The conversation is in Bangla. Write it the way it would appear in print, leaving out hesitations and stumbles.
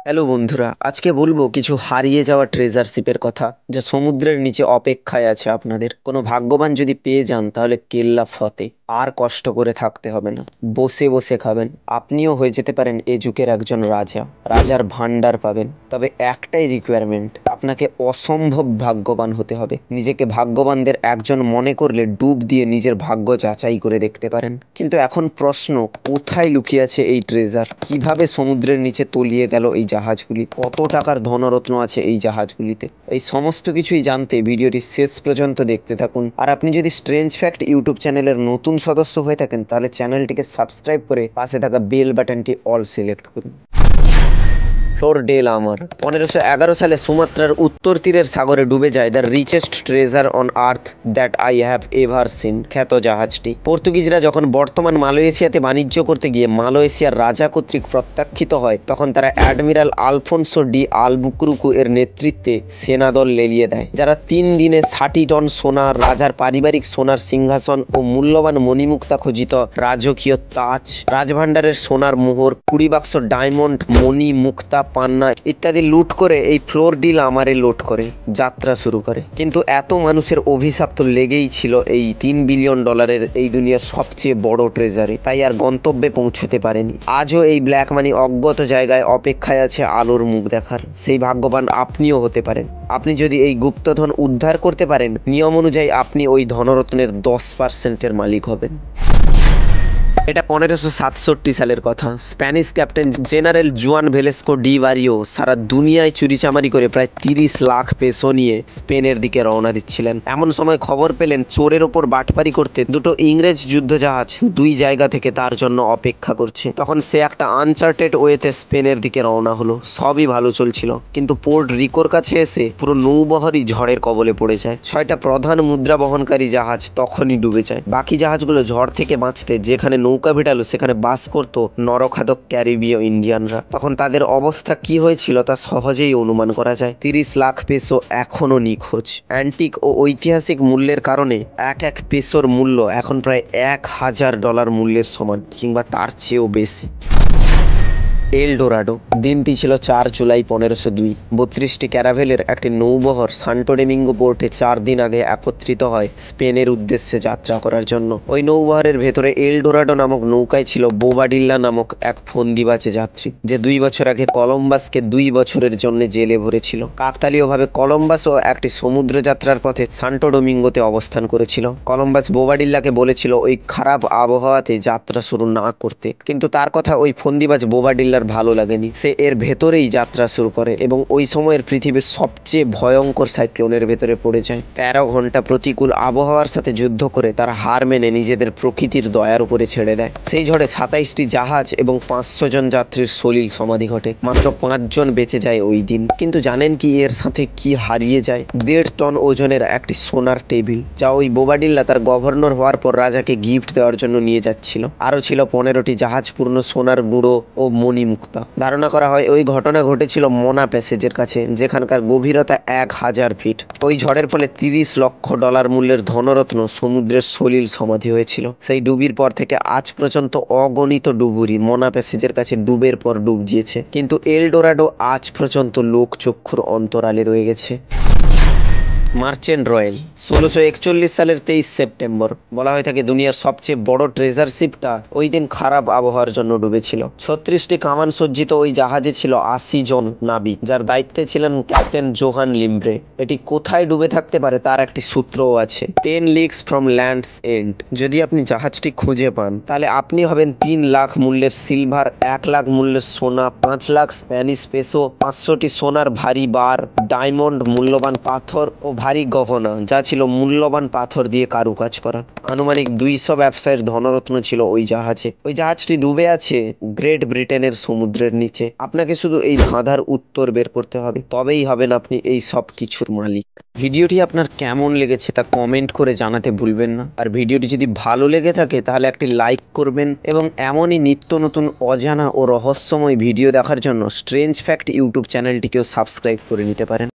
হ্যালো বন্ধুরা, আজকে বলবো কিছু হারিয়ে যাওয়া ট্রেজারশিপের কথা যা সমুদ্রের নিচে অপেক্ষায় আছে আপনাদের। কোনো ভাগ্যবান যদি পেয়ে যান তাহলে কেল্লা ফতে, আর কষ্ট করে থাকতে হবে না, বসে বসে খাবেন। আপনিও হয়ে যেতে পারেন এ যুগের একজন রাজা, রাজার ভান্ডার পাবেন। তবে একটাই রিকোয়ারমেন্ট, আপনাকে অসম্ভব ভাগ্যবান হতে হবে। নিজেকে ভাগ্যবানদের একজন মনে করলে ডুব দিয়ে নিজের ভাগ্য যাচাই করে দেখতে পারেন। কিন্তু এখন প্রশ্ন, কোথায় লুকিয়ে আছে এই ট্রেজার? কিভাবে সমুদ্রের নিচে তলিয়ে গেল এই জাহাজগুলি? কত টাকার ধনরত্ন আছে এই জাহাজগুলিতে? এই সমস্ত কিছুই জানতে ভিডিওটি শেষ পর্যন্ত দেখতে থাকুন। আর আপনি যদি স্ট্রেঞ্জ ফ্যাক্ট ইউটিউব চ্যানেলের নতুন সদস্য হয়ে থাকেন তাহলে চ্যানেলটিকে সাবস্ক্রাইব করে পাশে থাকা বেল বাটনটি অল সিলেক্ট করুন। ফ্লোর ডে লা মার 1511 সালে সুমাত্রার উত্তর তীরের সাগরে ডুবে যায় the richest treasure on earth that I have ever seen খ্যাত জাহাজটি। পর্তুগিজরা যখন বর্তমান মালয়েশিয়াতে বাণিজ্য করতে গিয়ে মালয়েশিয়ার রাজা কর্তৃক প্রত্যাখ্যিত হয়, তখন তারা অ্যাডমিরাল আলফোনসো ডি আলবুকুরুকু এর নেতৃত্বে সেনাদল লেলিয়ে দেয়, যারা 3 দিনে 60 টন সোনা, রাজার পারিবারিক সোনার সিংহাসন ও মূল্যবান মণিমুক্তা খচিত রাজকীয় তাজ, রাজভাণ্ডারের সোনার মোহর, 20 বাক্স ডায়মন্ড, মণি, মুক্তা, পান্না ইত্যাদি লুট করে এই ফ্লোর ডি লা মারে লোড করে যাত্রা শুরু করে। কিন্তু এত মানুষের অভিশাপ তো লেগেই ছিল এই $3 বিলিয়ন এই দুনিয়ার সবচেয়ে বড় ট্রেজারে, তাই আর গন্তব্যে পৌঁছতে পারেনি। আজও এই ব্ল্যাক মানি অজ্ঞাত জায়গায় অপেক্ষায় আছে আলোর মুখ দেখার। সেই ভাগ্যবান আপনিও হতে পারেন। আপনি যদি এই গুপ্তধন উদ্ধার করতে পারেন, নিয়ম অনুযায়ী আপনি ওই ধনরত্নের 10%-এর মালিক হবেন। এটা 1567 সালের কথা। স্প্যানিশ ক্যাপ্টেন জেনারেল জুয়ান ভেলেস্কো ডি বারিও সারা দুনিয়ায় চুরিচামারি করে প্রায় 30 লাখ পেসো নিয়ে স্পেনের দিকে রওনা দিচ্ছিলেন। এমন সময় খবর পেলেন চোরের ওপর বাটপারি করতে দুটো ইংরেজ যুদ্ধজাহাজ 2 জায়গা থেকে তার জন্য অপেক্ষা করছে। তখন সে একটা আনচার্টেড ওয়েতে স্পেনের দিকে রওনা হলো। সবই ভালো চলছিল, কিন্তু পোর্ট রিকোর কাছে এসে পুরো নৌবহরই ঝড়ের কবলে পড়ে যায়। 6টা প্রধান মুদ্রা বহনকারী জাহাজ তখনই ডুবে যায়। বাকি জাহাজগুলো ঝড় থেকে বাঁচতে যেখানে নৌকা ভেটালো সেখানে বাস করতো নরখাদক ক্যারিবীয় ইন্ডিয়ানরা। তখন তাদের অবস্থা কি হয়েছিল তা সহজেই অনুমান করা যায়। 30 লাখ পেসো এখনো নিখোঁজ। অ্যান্টিক ও ঐতিহাসিক মূল্যের কারণে এক পেসোর মূল্য এখন প্রায় $1000 মূল্যের সমান, কিংবা তার চেয়েও বেশি। এল ডোরাডো দিনটি ছিল 4 জুলাই 1502। 32টি ক্যারাভেলের একটি নৌবহর সান্টো ডোমিঙ্গো পোর্টে 4 দিন আগে একত্রিত হয় স্পেনের উদ্দেশ্যে যাত্রা করার জন্য। ওই নৌবহরের ভেতরে এল ডোরাডো নামক নৌকায় ছিল বোবাডিল্লা নামক এক ফন্দিবাজে যাত্রী, যে 2 বছর আগে কলম্বাসকে 2 বছরের জন্য জেলে ভরেছিল। কাকতালীয়ভাবে কলম্বাসও একটি সমুদ্র যাত্রার পথে সান্টো ডোমিঙ্গোতে অবস্থান করেছিল। কলম্বাস বোবাডিল্লাকে বলেছিল ওই খারাপ আবহাওয়াতে যাত্রা শুরু না করতে, কিন্তু তার কথা ওই ফন্দিবাজ বোবাডিল্লার ভালো লাগেনি। সে এর ভেতরেই যাত্রা শুরু করে এবং ওই সময়ের পৃথিবীর সবচেয়ে ভয়ঙ্কর সাইক্লোনের ভেতরে পড়ে যায়। 13 ঘন্টা প্রতিকূল আবহাওয়ার সাথে যুদ্ধ করে তারা হার মেনে নিজেদের প্রকৃতির দয়ার উপরে ছেড়ে দেয়। সেই ঝড়ে 27টি জাহাজ এবং 500 জন যাত্রীর সলিল সমাধি ঘটে। মাত্র 5 জন বেঁচে যায় ওই দিন। কিন্তু জানেন কি এর সাথে কি হারিয়ে যায়? 1.5 টন ওজনের একটি সোনার টেবিল, যা ওই বোবাডিল্লা তার গভর্নর হওয়ার পর রাজাকে গিফট দেওয়ার জন্য নিয়ে যাচ্ছিল। আরও ছিল 15টি জাহাজপূর্ণ সোনার গুঁড়ো ও মণিমুক্তা। ধারণা করা হয় ওই ঘটনা ঘটেছিল মোনা প্যাসেজের কাছে, যেখানকার গভীরতা 1000 ফিট। ওই ঝড়ের ফলে $30 লক্ষ মূল্যের ধনরত্ন সমুদ্রের সলিল সমাধি হয়েছিল। সেই ডুবির পর থেকে আজ পর্যন্ত অগণিত ডুবুরি মোনা প্যাসেজের কাছে ডুবের পর ডুব দিয়েছে, কিন্তু এল ডোরাডো আজ পর্যন্ত লোকচক্ষুর অন্তরালে রয়ে গেছে। মার্চেন্ট রয়্যাল 1641 সালের 23 সেপ্টেম্বর। বলা হয়ে থাকে দুনিয়ার সবচেয়ে বড় ট্রেজার শিপটা ওই দিন খারাপ আবহাওয়ার জন্য ডুবেছিল। 36টি কামান সজ্জিত ওই জাহাজে ছিল 80 জন নাবিক, যার দায়িত্বে ছিলেন ক্যাপ্টেন জোহান লিমব্রে। এটি কোথায় ডুবে থাকতে পারে তার একটি সূত্রও আছে, 10 লিগস ফ্রম ল্যান্ডস এন্ড। যদি আপনি জাহাজটি খুঁজে পান তাহলে আপনি হবেন 3 লাখ মূল্যের সিলভার, 1 লাখ মূল্যের সোনা, 5 লাখ স্প্যানিশ পেসো, 500টি সোনার ভারী বার, ডায়মন্ড, মূল্যবান পাথর ও ভারী গহনা, যা ছিল মূল্যবান পাথর দিয়ে কারুকাজ করা। আনুমানিক 200 ব্যবসায়ের ধনরত্ন ছিল ওই জাহাজে। ওই জাহাজটি ডুবে আছে গ্রেট ব্রিটেনের সমুদ্রের নিচে। আপনাকে শুধু এই ধাঁধার উত্তর বের করতে হবে, তবেই হবেন আপনি এই সব কিছুর মালিক। ভিডিওটি আপনার কেমন লেগেছে তা কমেন্ট করে জানাতে ভুলবেন না। আর ভিডিওটি যদি ভালো লেগে থাকে তাহলে একটি লাইক করবেন এবং এমনই নিত্য নতুন অজানা ও রহস্যময় ভিডিও দেখার জন্য স্ট্রেঞ্জ ফ্যাক্ট ইউটিউব চ্যানেলটিকেও সাবস্ক্রাইব করে নিতে পারেন।